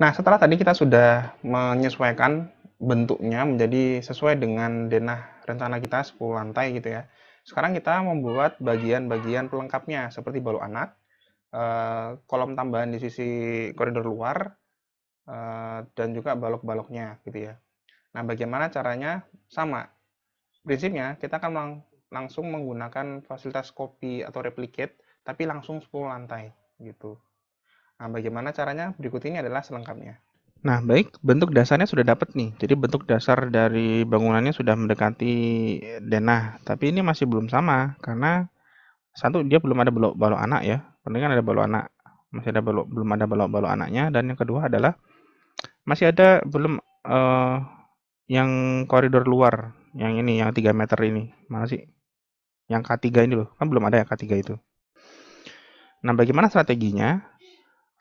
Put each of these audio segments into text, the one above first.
Nah, setelah tadi kita sudah menyesuaikan bentuknya menjadi sesuai dengan denah rencana kita 10 lantai gitu ya. Sekarang kita membuat bagian-bagian pelengkapnya seperti balok anak, kolom tambahan di sisi koridor luar, dan juga balok-baloknya gitu ya. Nah, bagaimana caranya? Sama. Prinsipnya kita akan langsung menggunakan fasilitas copy atau replicate, tapi langsung 10 lantai gitu. Nah, bagaimana caranya? Berikut ini adalah selengkapnya. Nah, baik, bentuk dasarnya sudah dapat nih. Jadi bentuk dasar dari bangunannya sudah mendekati denah, tapi ini masih belum sama karena satu dia belum ada balok-balok anak ya. Penting kan ada balok anak. Masih ada belum ada balok-balok anaknya, dan yang kedua adalah masih ada belum yang koridor luar, yang ini yang 3 meter ini. Mana sih? Yang K3 ini loh. Kan belum ada ya K3 itu. Nah, bagaimana strateginya?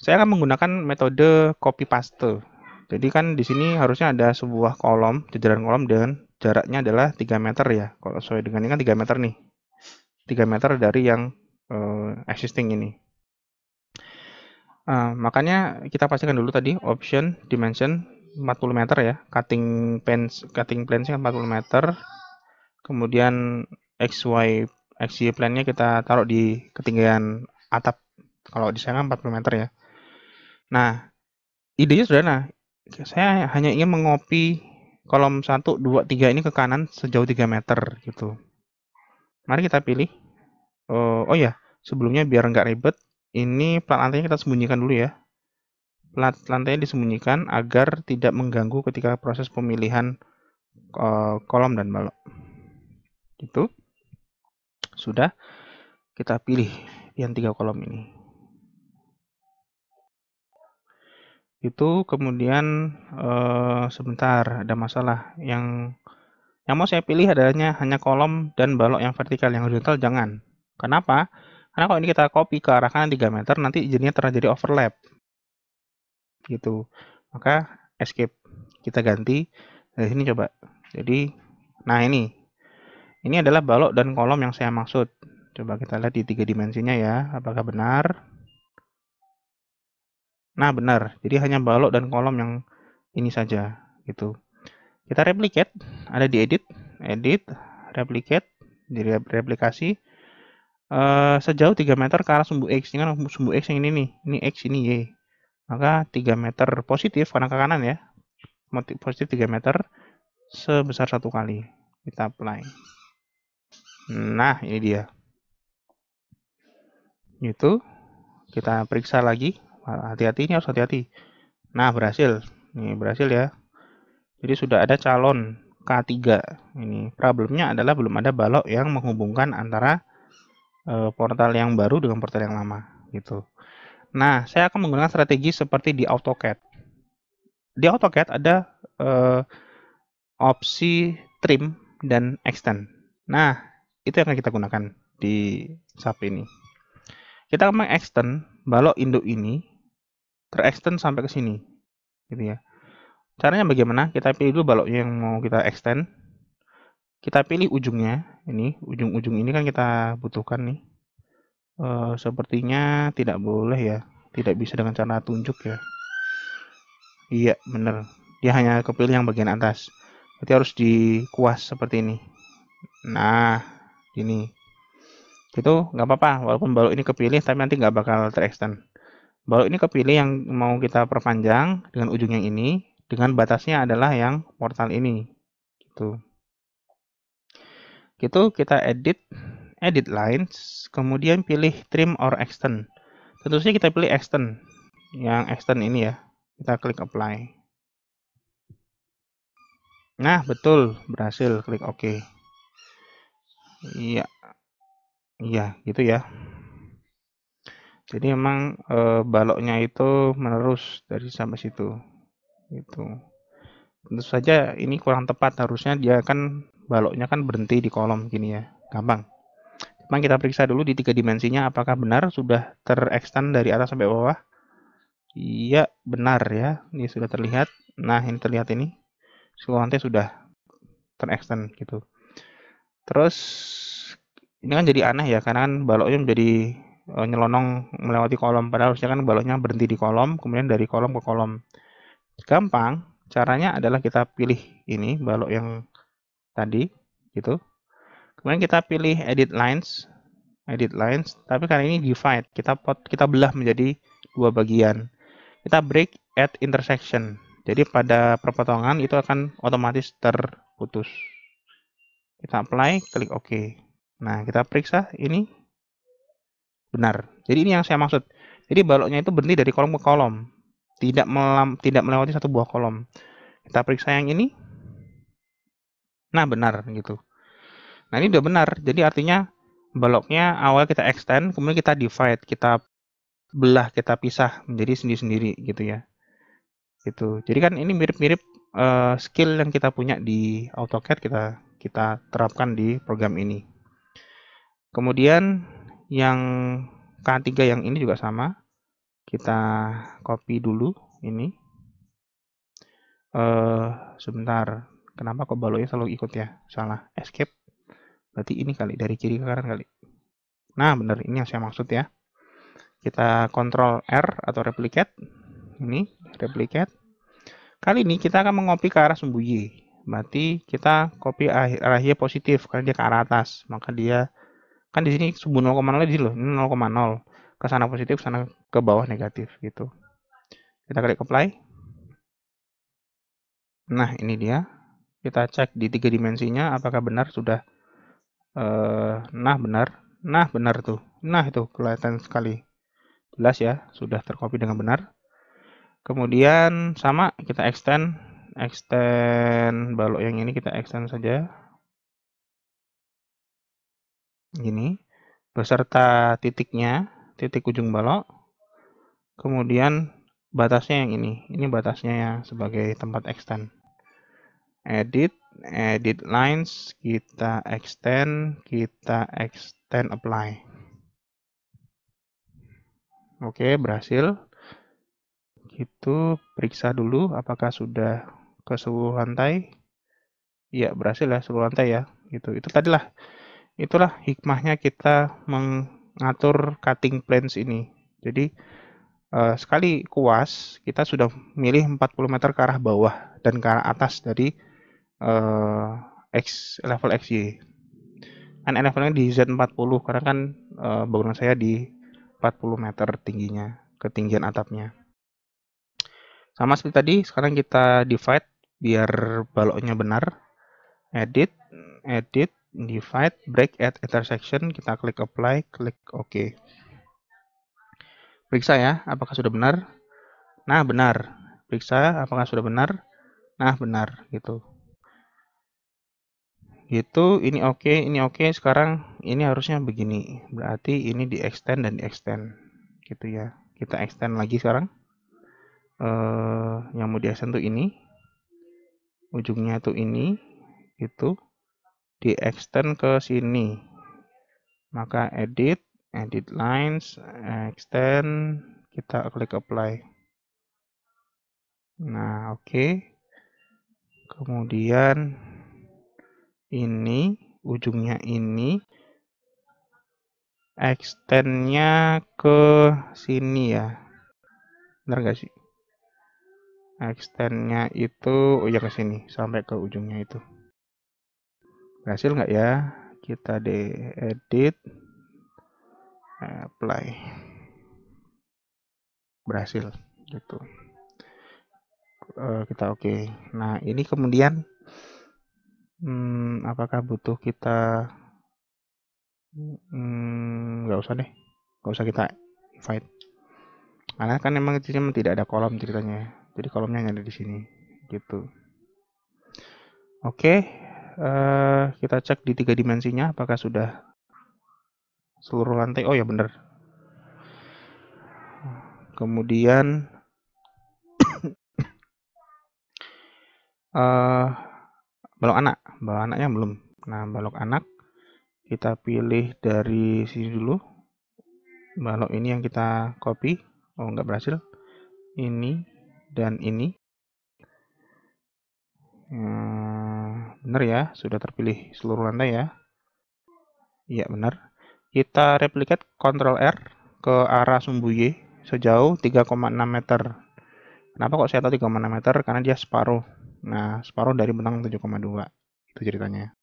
Saya akan menggunakan metode copy paste. Jadi kan di sini harusnya ada sebuah kolom, jajaran kolom dengan jaraknya adalah 3 meter ya. Kalau sesuai dengan ini kan 3 meter nih. 3 meter dari yang existing ini. Makanya kita pastikan dulu tadi option dimension 40 meter ya. Cutting plane-nya 40 meter. Kemudian XY plane-nya kita taruh di ketinggian atap. Kalau di sana 40 meter ya. Nah, idenya sederhana. Saya hanya ingin mengopi kolom 1, 2, 3 ini ke kanan sejauh 3 meter gitu. Mari kita pilih. Oh ya, sebelumnya biar nggak ribet, ini plat lantainya kita sembunyikan dulu ya. Plat lantainya disembunyikan agar tidak mengganggu ketika proses pemilihan kolom dan balok. Itu sudah kita pilih yang 3 kolom ini. Itu kemudian sebentar, ada masalah. Yang mau saya pilih adanya hanya kolom dan balok yang vertikal, yang horizontal jangan. Kenapa? Karena kalau ini kita copy ke arah kanan 3 meter, nanti jadinya terjadi overlap. Gitu. Maka escape. Kita ganti. Dari sini coba. Jadi, nah ini. Ini adalah balok dan kolom yang saya maksud. Coba kita lihat di 3 dimensinya ya. Apakah benar? Nah, benar. Jadi hanya balok dan kolom yang ini saja. Gitu. Kita replicate. Ada di edit. Edit. Replicate. Di replikasi. Sejauh 3 meter ke arah sumbu X. Ini kan sumbu X yang ini nih. Ini X, ini Y. Maka 3 meter positif, kanan ke kanan ya. Positif 3 meter sebesar 1 kali. Kita apply. Nah, ini dia. Itu. Kita periksa lagi. Hati-hati, ini harus hati-hati. Nah, berhasil. Ini berhasil ya. Jadi sudah ada calon K3. Ini problemnya adalah belum ada balok yang menghubungkan antara portal yang baru dengan portal yang lama gitu. Nah, saya akan menggunakan strategi seperti di AutoCAD. Di AutoCAD ada opsi trim dan extend. Nah, itu yang akan kita gunakan di SAP ini. Kita akan mengextend balok induk ini terextend sampai ke sini, gitu ya. Caranya bagaimana? Kita pilih dulu baloknya yang mau kita extend. Kita pilih ujungnya, ini ujung-ujung ini kan kita butuhkan nih. Sepertinya tidak boleh ya, tidak bisa dengan cara tunjuk ya. Iya, bener. Dia hanya kepilih yang bagian atas. Berarti harus dikuas seperti ini. Nah, ini. Itu nggak apa-apa, walaupun balok ini kepilih, tapi nanti nggak bakal terextend. Balok ini kepilih yang mau kita perpanjang dengan ujung yang ini, dengan batasnya adalah yang portal ini. Gitu. Gitu, kita edit lines, kemudian pilih trim or extend. Tentu saja kita pilih extend. Yang extend ini ya. Kita klik apply. Nah, betul, berhasil. Klik OK. Iya. Iya, gitu ya. Jadi memang baloknya itu menerus dari sampai situ. Gitu. Tentu saja ini kurang tepat, harusnya dia kan baloknya kan berhenti di kolom gini ya. Gampang. Cuma kita periksa dulu di 3 dimensinya apakah benar sudah terextend dari atas sampai bawah. Iya, benar ya. Ini sudah terlihat. Nah, ini terlihat ini. Seluruh lantai sudah terextend gitu. Terus ini kan jadi aneh ya, karena kan baloknya menjadi nyelonong melewati kolom. Padahal harusnya kan baloknya berhenti di kolom, kemudian dari kolom ke kolom. Gampang, caranya adalah kita pilih ini balok yang tadi, gitu. Kemudian kita pilih edit lines, tapi kali ini divide, kita belah menjadi dua bagian. Kita break at intersection, jadi pada perpotongan itu akan otomatis terputus. Kita apply, klik OK. Nah, kita periksa ini benar. Jadi ini yang saya maksud. Jadi baloknya itu berhenti dari kolom ke kolom, tidak melewati satu buah kolom. Kita periksa yang ini. Nah, benar gitu. Nah, ini udah benar. Jadi artinya baloknya awal kita extend, kemudian kita divide, kita belah, kita pisah menjadi sendiri-sendiri gitu ya. Gitu. Jadi kan ini mirip-mirip skill yang kita punya di AutoCAD kita terapkan di program ini. Kemudian yang K3 yang ini juga sama. Kita copy dulu ini. Sebentar. Kenapa kok baloknya selalu ikut ya? Salah. Escape. Berarti ini kali, dari kiri ke kanan kali. Nah, benar, ini yang saya maksud ya. Kita Ctrl R atau replicate. Ini, replicate. Kali ini kita akan mengopi ke arah sumbu Y. Berarti kita copy arah Y positif karena dia ke arah atas. Maka dia kan di sini sumbu 0,0 di sini loh. Ini 0,0. Ke sana positif, sana ke bawah negatif gitu. Kita klik apply. Nah, ini dia. Kita cek di 3 dimensinya apakah benar sudah. Nah, benar. Nah, benar tuh. Nah, itu kelihatan sekali. Jelas ya, sudah tercopy dengan benar. Kemudian sama kita extend balok yang ini kita extend saja. Gini, beserta titiknya, titik ujung balok. Kemudian batasnya yang ini. Ini batasnya yang sebagai tempat extend. Edit lines, kita extend apply. Oke, berhasil. Gitu, periksa dulu apakah sudah ke seluruh lantai. Iya, berhasil ya seluruh lantai ya. Gitu. Itulah hikmahnya kita mengatur cutting planes ini. Jadi sekali kuas kita sudah milih 40 meter ke arah bawah dan ke arah atas dari level XY. Kan levelnya di Z40 karena kan bangunan saya di 40 meter tingginya, ketinggian atapnya. Sama seperti tadi, sekarang kita divide biar baloknya benar. Edit, divide, break at intersection, kita klik apply, klik OK. Periksa ya, apakah sudah benar. Nah, benar. Periksa apakah sudah benar. Nah, benar gitu. Gitu, ini oke. Sekarang ini harusnya begini. Berarti ini di extend dan di extend. Gitu ya. Kita extend lagi sekarang. Yang mau di extend tuh ini. Ujungnya tuh ini. Gitu. Di extend ke sini. Maka edit lines, extend, kita klik apply. Nah, oke. Kemudian ini, ujungnya ini, extend-nya ke sini ya. Benar nggak sih? Extend-nya itu, oh ya ke sini, sampai ke ujungnya itu. Berhasil nggak ya? Kita edit, apply. Berhasil, gitu. Kita oke. Nah, ini kemudian apakah butuh kita nggak usah deh, nggak usah kita invite karena kan memang tidak ada kolom ceritanya, jadi kolomnya hanya ada di sini gitu. Oke, kita cek di 3 dimensinya apakah sudah seluruh lantai. Oh ya benar. Kemudian balok anaknya belum. Nah, balok anak kita pilih dari sini dulu. Balok ini yang kita copy. Oh, nggak berhasil. Ini dan ini. Benar ya, sudah terpilih seluruh lantai ya. Iya, benar. Kita replicate Ctrl R ke arah sumbu Y sejauh 3,6 meter. Kenapa kok saya tahu 3,6 meter? Karena dia separuh. Nah, separuh dari bentang 7,2. Itu ceritanya.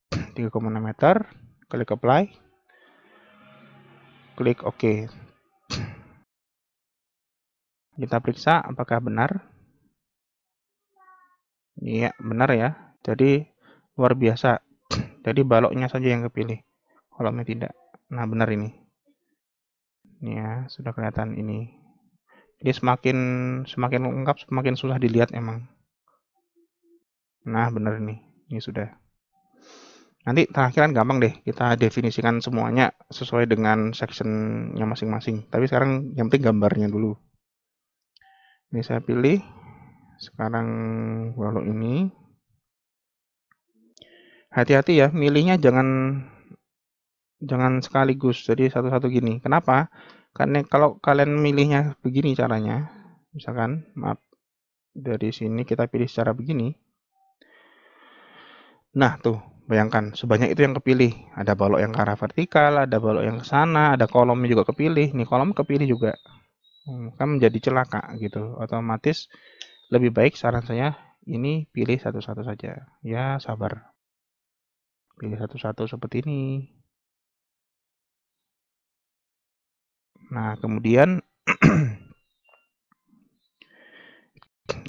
3,6 meter, klik apply, klik OK. Kita periksa apakah benar. Iya, benar ya. Jadi luar biasa. Jadi baloknya saja yang kepilih, kolomnya tidak. Nah, benar ini. Ini ya, sudah kelihatan ini. Jadi semakin lengkap, semakin susah dilihat emang. Nah, benar ini. Ini sudah. Nanti terakhiran gampang deh, kita definisikan semuanya sesuai dengan sectionnya masing-masing. Tapi sekarang yang penting gambarnya dulu. Ini saya pilih. Sekarang balok ini. Hati-hati ya, milihnya jangan sekaligus. Jadi satu-satu gini. Kenapa? Karena kalau kalian milihnya begini caranya, misalkan, maaf, dari sini kita pilih secara begini. Nah, tuh, bayangkan sebanyak itu yang kepilih. Ada balok yang ke arah vertikal, ada balok yang ke sana, ada kolomnya juga kepilih. Nih, kolom kepilih juga. Kan menjadi celaka gitu. Otomatis lebih baik saran saya ini pilih satu-satu saja. Ya, sabar. Pilih satu-satu seperti ini. Nah, kemudian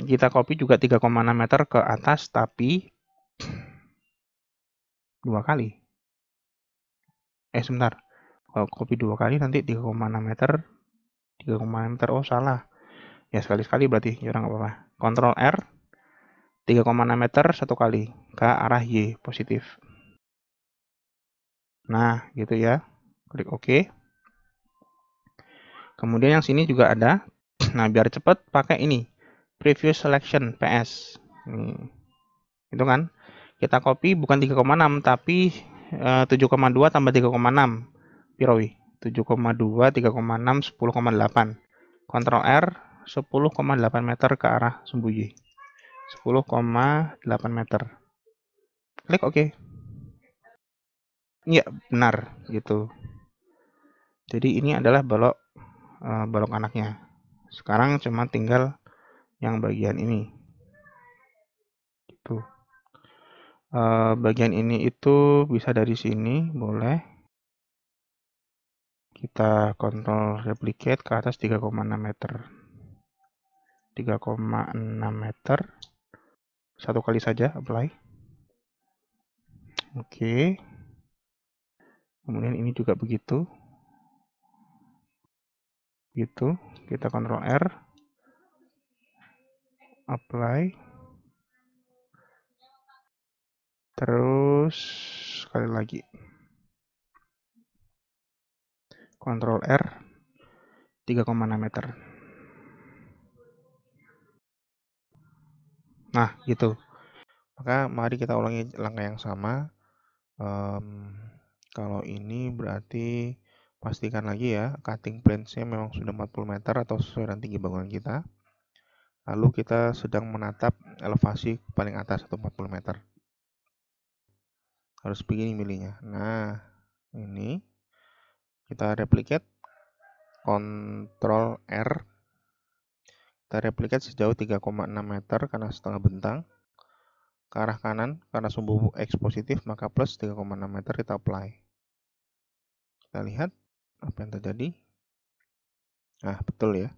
kita copy juga 3,6 meter ke atas, tapi 2 kali. Sebentar. Kalau copy 2 kali nanti 3,6 meter. 3,6 meter. Oh, salah. Ya, sekali-sekali berarti. Ya, nggak apa-apa. Ctrl R. 3,6 meter satu kali. Ke arah Y, positif. Nah, gitu ya. Klik OK. Kemudian yang sini juga ada. Nah, biar cepat pakai ini. Preview Selection, PS. Itu kan. Kita copy bukan 3,6, tapi 7,2 tambah 3,6. Pirawi. 7,2, 3,6, 10,8. Ctrl R, 10,8 meter ke arah sumbu Y. 10,8 meter. Klik OK. Iya, benar gitu. Jadi ini adalah balok anaknya. Sekarang cuma tinggal yang bagian ini. Gitu. Bagian ini itu bisa dari sini, boleh. Kita kontrol replicate ke atas 3,6 meter. 3,6 meter. Satu kali saja, apply. Oke. Kemudian ini juga begitu. Gitu. Kita kontrol R. Apply. Terus sekali lagi. Ctrl R. 3,6 meter. Nah, gitu. Maka mari kita ulangi langkah yang sama. Kalau ini berarti pastikan lagi ya, cutting plane-nya memang sudah 40 meter atau sesuai dengan tinggi bangunan kita. Lalu kita sedang menatap elevasi paling atas atau 40 meter. Harus begini milihnya. Nah, ini kita replicate, Ctrl R. Kita replicate sejauh 3,6 meter karena setengah bentang. Ke arah kanan, karena sumbu X positif, maka plus 3,6 meter kita apply. Kita lihat apa yang terjadi. Nah, betul ya.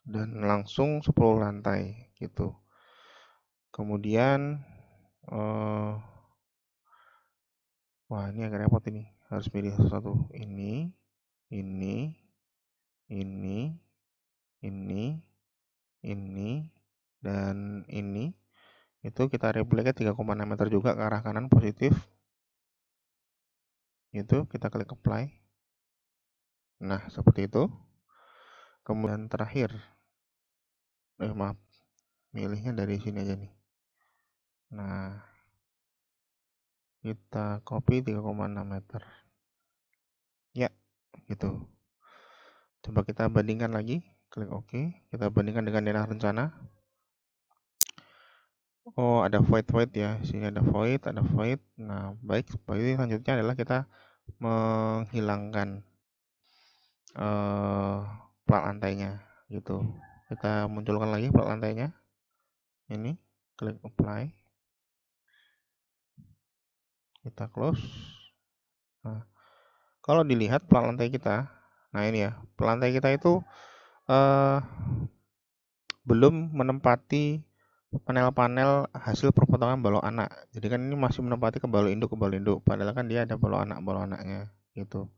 Dan langsung 10 lantai gitu. Kemudian wah, ini agak repot ini. Harus pilih satu-satu. Ini, ini, dan ini. Itu kita replicate 3,6 meter juga ke arah kanan positif. Itu kita klik apply. Nah, seperti itu. Kemudian terakhir. Maaf. Milihnya dari sini aja nih. Nah, kita copy 3,6 meter. Ya, gitu. Coba kita bandingkan lagi. Klik OK. Kita bandingkan dengan denah rencana. Oh, ada void ya. Sini ada void, ada void. Nah, baik. Berarti selanjutnya adalah kita menghilangkan plat lantainya gitu. Kita munculkan lagi plot lantainya. Ini, klik apply. Kita close. Nah, kalau dilihat plot lantai kita, nah ini ya, plot lantai kita itu belum menempati panel-panel hasil perpotongan balok anak. Jadi kan ini masih menempati ke balok induk, padahal kan dia ada balok anaknya gitu.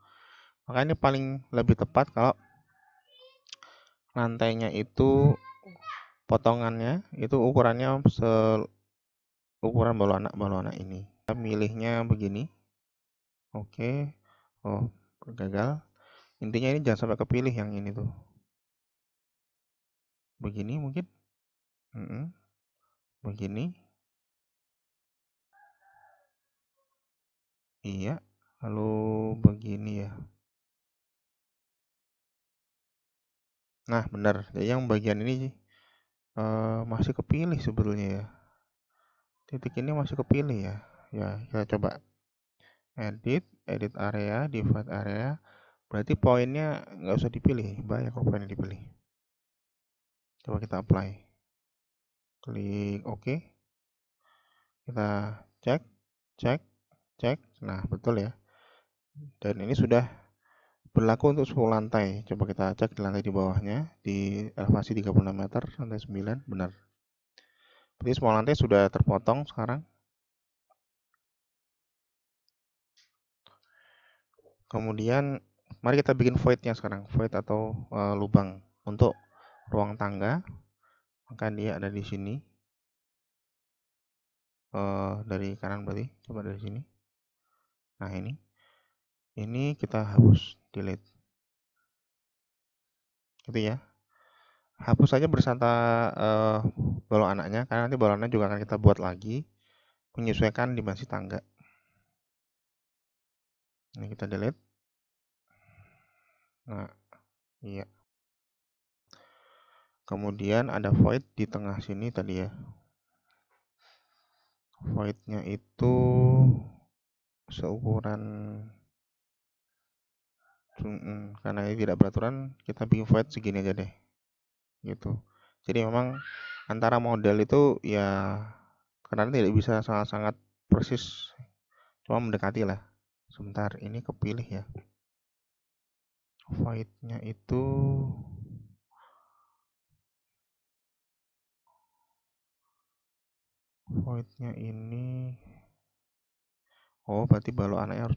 Maka ini paling lebih tepat kalau lantainya itu potongannya itu ukurannya ukuran balok anak ini. Kita milihnya begini. Oke. Oh, gagal. Intinya ini jangan sampai kepilih yang ini tuh. Begini mungkin. Begini. Iya. Lalu begini ya. Nah, benar. Jadi yang bagian ini masih kepilih sebetulnya ya. Titik ini masih kepilih ya. Ya, kita coba edit area, divide area. Berarti poinnya nggak usah dipilih. Banyak kok poinnya dipilih. Coba kita apply. Klik OK. Kita cek. Nah, betul ya. Dan ini sudah berlaku untuk 10 lantai. Coba kita cek di lantai di bawahnya. Di elevasi 36 meter, lantai 9. Benar. Berarti semua lantai sudah terpotong sekarang. Kemudian, mari kita bikin void-nya sekarang. Void atau lubang untuk ruang tangga. Maka dia ada di sini. Dari kanan berarti. Coba dari sini. Nah, ini kita hapus, delete. Gitu ya. Hapus saja bersama balok anaknya, karena nanti balok anaknya juga akan kita buat lagi, menyesuaikan dimensi tangga. Ini kita delete. Nah, iya. Kemudian ada void di tengah sini tadi ya. Void-nya itu seukuran, karena ini tidak beraturan, kita bikin void segini aja deh. Gitu. Jadi memang antara model itu ya karena tidak bisa sangat-sangat persis, cuma mendekati lah. Sebentar, ini kepilih ya. Void-nya itu void-nya ini, oh berarti balok anaknya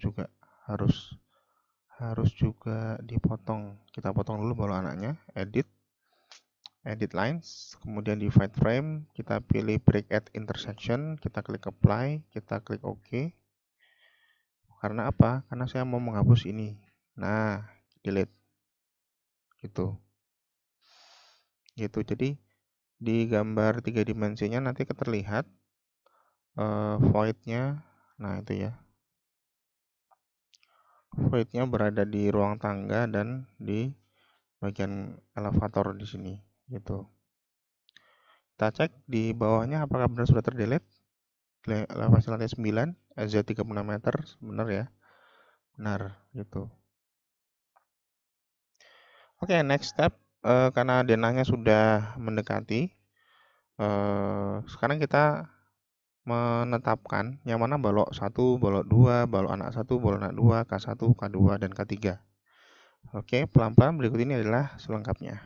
harus juga dipotong. Kita potong dulu balok anaknya, edit lines, kemudian divide frame, kita pilih break at intersection, kita klik apply, kita klik OK. Karena apa? Karena saya mau menghapus ini. Nah, delete. Gitu. Jadi di gambar 3 dimensinya nanti terlihat void-nya. Nah, itu ya. Void-nya berada di ruang tangga dan di bagian elevator di sini, gitu. Kita cek di bawahnya apakah benar sudah terdelete. Elevasi lantai 9, SZ 36 meter, benar ya? Benar, gitu. Oke, next step, karena denahnya sudah mendekati, sekarang kita menetapkan yang mana balok 1, balok 2, balok anak 1, balok anak 2, K1, K2, dan K3. Oke, pelan-pelan berikut ini adalah selengkapnya.